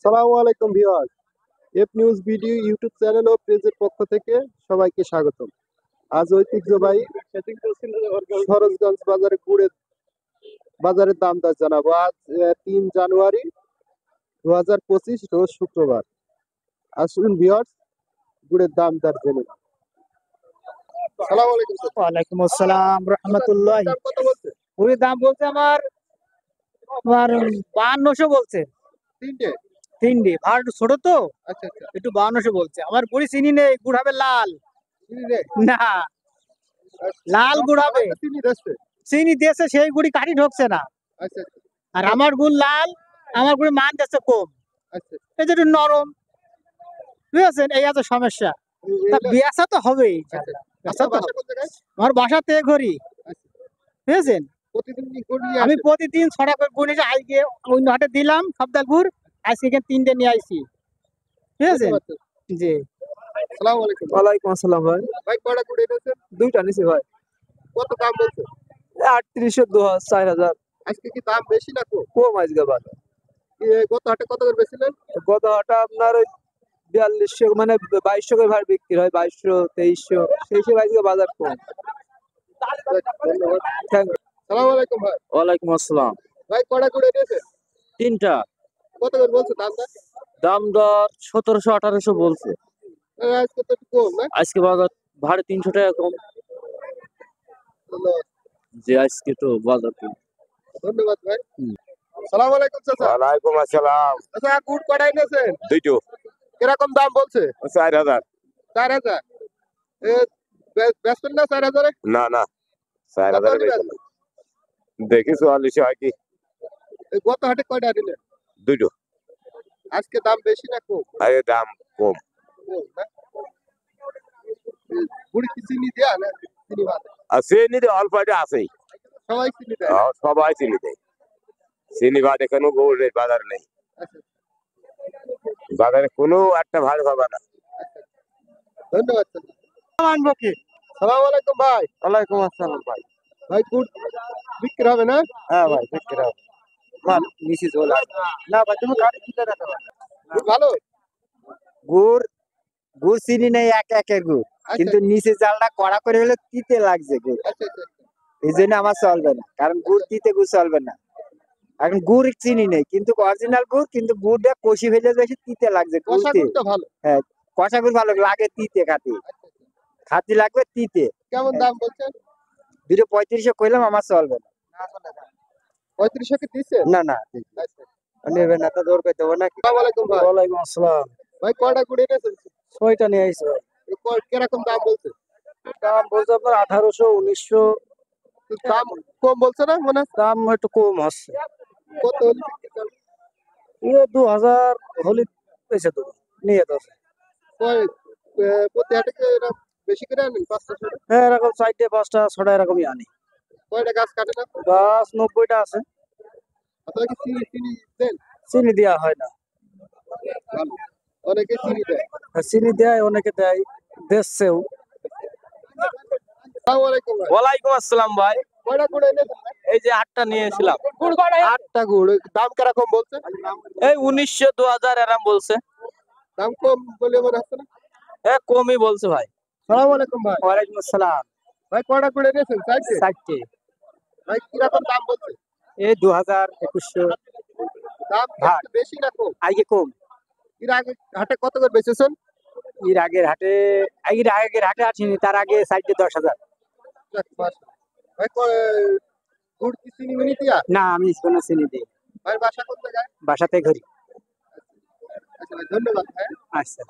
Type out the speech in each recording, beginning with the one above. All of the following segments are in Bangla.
সালামু আলাইকুম viewers, F news video YouTube channel ও পেজের পক্ষ থেকে সবাইকে স্বাগতম। আজ ঐতিহ্যবাহী সরোজগঞ্জ বাজারের দাম দর জানাবো। আজ 3 জানুয়ারি 2025 রোজ শুক্রবার। আসুন ভিউয়ার্স, গুড়ের দাম দর জেনে নিই। সালামু আলাইকুম স্যার। ওয়ালাইকুম আসসালাম রহমতুল্লাহ। দাম কত বলছে? পুরি দাম বলছে আমার 5200 বলছে। তিনটে? তিনটি ভাড়া একটু ছোট তো, আচ্ছা আচ্ছা। একটু 5200 বলছে। আমার পুরি চিনি নেই, গুড় হবে লাল। চিনি রে? না, লাল গুড় হবে। চিনি দিচ্ছে? চিনি দিয়েছে, সেই গুড়ি কাঠি ঢোকছে না। আচ্ছা আচ্ছা আর আমার গুড় লাল, আমার গুড়ি মান যাচ্ছে কম। আচ্ছা। এই যে একটু নরম, বুঝেছেন? এই আছে সমস্যা। তা বিয়াসা তো হবেই। আচ্ছা, বাসা কোন জায়গায়? আমার বাসাতে ঘড়ি, বুঝেছেন? প্রতিদিন কি গুড় নিয়ে আমি আসেন? প্রতিদিন 6 টাকা করে গুড় নিয়ে আজকে অন্য হাটে দিলাম সপ্তাহ গুড়, আজকে এখানে 3টে নিয়ে আইছি, ঠিক আছে? জি। সালামু আলাইকুম। ওয়ালাইকুম আসসালাম ভাই। ভাই কয়টা গুড় এনেছেন? দুইটা নিছি ভাই। কত দাম বলছে? 3800 4000 আজকে কি দাম বেশি না কম? কম আজকে বাজার। গত হাটে কত করে বেচছিলেন? গত হাটে আপনার ওই 4200 মানে 2200 করে ভাই বিক্রি হয়, 2200 2300 সেই হিসেবে আজকে বাজার কম। ধন্যবাদ। Thank you. সালামু আলাইকুম ভাই। ওয়ালাইকুম আসসালাম। ভাই কয়টা গুড় এনেছেন? তিনটা। কত করে বলছে দামটা? দাম দর 1700 1800 বলছে। আজকে তো একটু কম না? আজকে বাজার ভাড়া 300 টাকা কম। ধন্যবাদ। যে আজকে তো বাজার কম। ধন্যবাদ ভাই। সালামু আলাইকুম চাচা। ওয়ালাইকুম আসসালাম। আচ্ছা, গুড় কয়টা এনেছেন? দুইটো কিরকম দাম বলছে? 4000। 4000? বেচবেন না 4000-এ? না না, কত 4000 নিবেন? দেখি 44 হয় কি। গত হাটে কয়টা নিলেন? দুইটো। আজকে দাম বেশি না কম? আরে দাম কম। কম না? গুড় কি চিনি দেয়া না চিনি বাদ? আর চিনি তো অল্প একটা আছেই। সবাই চিনি দেয়? সবাই চিনি দেয়। চিনি বাদে কোনো গৌড়ের বাজার নেই। আচ্ছা, বাজারে কোনো একটা ভালো হবে না। ধন্যবাদ চাচা। আনবো কি? সালামু আলাইকুম ভাই। ওয়ালাইকুম আসসালাম ভাই। ভাই গুড় বিক্রি হবে না? হ্যাঁ ভাই বিক্রি হবে। না নিছি চলে। না ভাই তুমি গাড়ি কিনে রাখো। গুড় ভালো? গুড় গুড় চিনি নেই, এক একের গুড়, আচ্ছা, কিন্তু নিচে জালটা কড়া করে হলে তিতে লাগছে গুড়। আচ্ছা আচ্ছা। এই জন্য আমার চলবে না, কারণ গুড় তিতে গুড় চলবে না। এখন গুড় চিনি নেই, কিন্তু অরিজিনাল গুড়, কিন্তু গুড়টা কষি ভেজে বেশি তিতে লাগছে। কষা গুড়তে গুড়টা ভালো। হ্যাঁ, কষা গুড় ভালো লাগে, তিতে খাতি খাতি লাগবে তিতে। কেমন দাম বলছেন? 3500 কইলাম, আমার চলবে না। 3500 কি দিচ্ছে? না না, নেবে না তো দৌড় করে দেবো নাকি? আসসালামু আলাইকুম ভাই। ওয়ালাইকুম আসসালাম। ভাই কয়টা গুড় এনেছেন? 6টা নিয়ে আইছি ভাই। কিরকম দাম বলছে? দাম বলছে আপনার 1800 1900। দাম কম বলছে না মনে হয়? দাম একটু কম হচ্ছে। কত হলে বিক্রি করবেন? 2000 হলে পেয়েছে তো নিয়ে তো। প্রতি হাটে কি এরকম বেশি করে আনেন? 500? হ্যাঁ এরকম 4টে 5টা 6টা এরকমই আনি। কয়টা গাছ কাটেন আপনি? গাছ 90টা আছে। আপনারা কি চিনি চিনি দেন? চিনি দেওয়া হয় না। ভালো। অনেকে চিনি দেয়। চিনি দেয়, অনেকে দেয়, দেশেও। আসসালামু আলাইকুম ভাই। ওয়ালাইকুম আসসালাম ভাই। কয়টা গুড় এনেছেন ভাই? এই যে 8টা নিয়েছিলাম। 8টা গুড়। দাম কিরকম বলছে? এই 1900 2000 এরকম বলছে। দাম কম বলে মনে হচ্ছে না? হ্যাঁ কমই বলছে ভাই। আসসালামু আলাইকুম ভাই। ওয়ালাইকুম আসসালাম। ভাই কয়টা গুড় এনেছেন? 4টে? 4টে। ভাই কিরকম দাম বলছে? এই 2000 2100। দাম ভাগ। একটু বেশি না কম? আগে কম। এর আগে হাটে কত করে বেচেছেন? এর আগের হাটে আসিনি, তার আগে 10,000। ভাই গুড় কি চিনি মিনি দিয়া? না, আমি কোনো চিনি দিই। ভাই বাসা কোন জায়গায়? বাসাতে ঘুরি। আচ্ছা ভাই, ধন্যবাদ ভাই। আচ্ছা।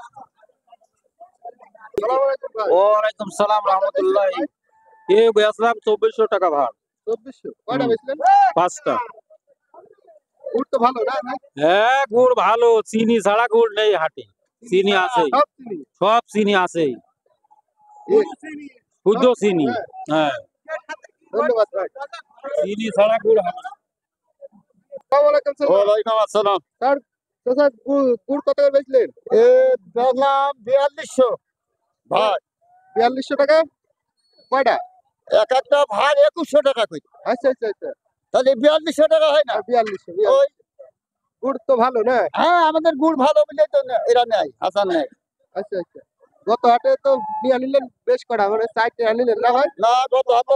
আসসালামু আলাইকুম ভাই। ওয়ালাইকুম সালাম রহমতুল্লাহ। এ বেচলাম 2400 টাকা ভাড়। 2400? কয়টা বেচলেন? 5টা। গুড় তো ভালো না ভাই? হ্যাঁ গুড় ভালো, চিনি ছাড়া গুড় নেই হাটে। চিনি আছে, সব চিনি? সব চিনি আছে, শুদ্ধ চিনি। হ্যাঁ ধন্যবাদ ভাই। চিনি ছাড়া গুড় হবে না। আসসালামু আলাইকুম স্যার। ওয়ালাইকুম আসসালাম। স্যার, চাচা গুড় কত করে বেচলেন? দেখলাম 4200 ভাই। 4200 টাকা? কয়টা? এক একটা ভাড় 2100 টাকা কই। আচ্ছা আচ্ছা আচ্ছা। তাহলে 4200 টাকা হয় না? 4200। ওই গুড় তো ভালো না? হ্যাঁ আমাদের গুড় ভালো বলে তো এরা নেয় হাসান নেয়। আচ্ছা আচ্ছা। গত হাটে তো নিয়ে নিলেন বেশ কটা, মানে 4টে আনিলেন না ভাই? না গত হাতে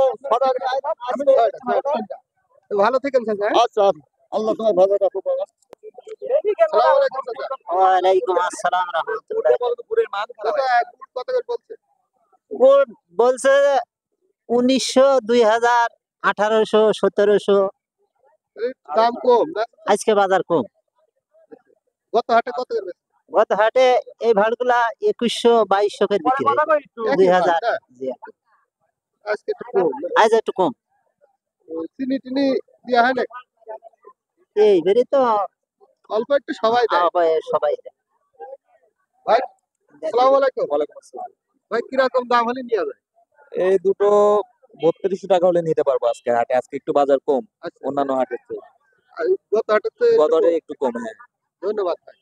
তো ভালো থেকেন চাচা, হ্যাঁ? আচ্ছা আল্লাহ তোমার ভালো রাখো বাবা। সালাম আলাইকুম চাচা। ওয়ালাইকুম আসসালাম রাহমাতুল্লাহ। চাচা, গুড় কত করে বলছে? গুড় বলছে 1900 2000 1800 1700। এই দাম কম না? আজকে বাজার কম। গত হাটে কত করে বেচছেন? গত হাটে এই ভাড়গুলা 2100 2200 করে বিক্রি হয়। একই 2000 ভাড় না? জি। আজকে একটু কম না? আজ একটু কম। চিনি টিনি দেওয়া হয় না? এই বেরি তো অল্প একটু সবাই দেয়। সবাই ভাই আসসালামু আলাইকুম। ভাই কিরকম দাম হলে নিয়ে যায়? এই দুটো 3200 টাকা হলে নিতে পারবো আজকে হাটে। আজকে একটু বাজার কম আচ্ছা অন্যান্য হাটের চেয়ে। আর গত হাটের চেয়ে একটু গত হাটে কম। একটু কম। হ্যাঁ ধন্যবাদ ভাই।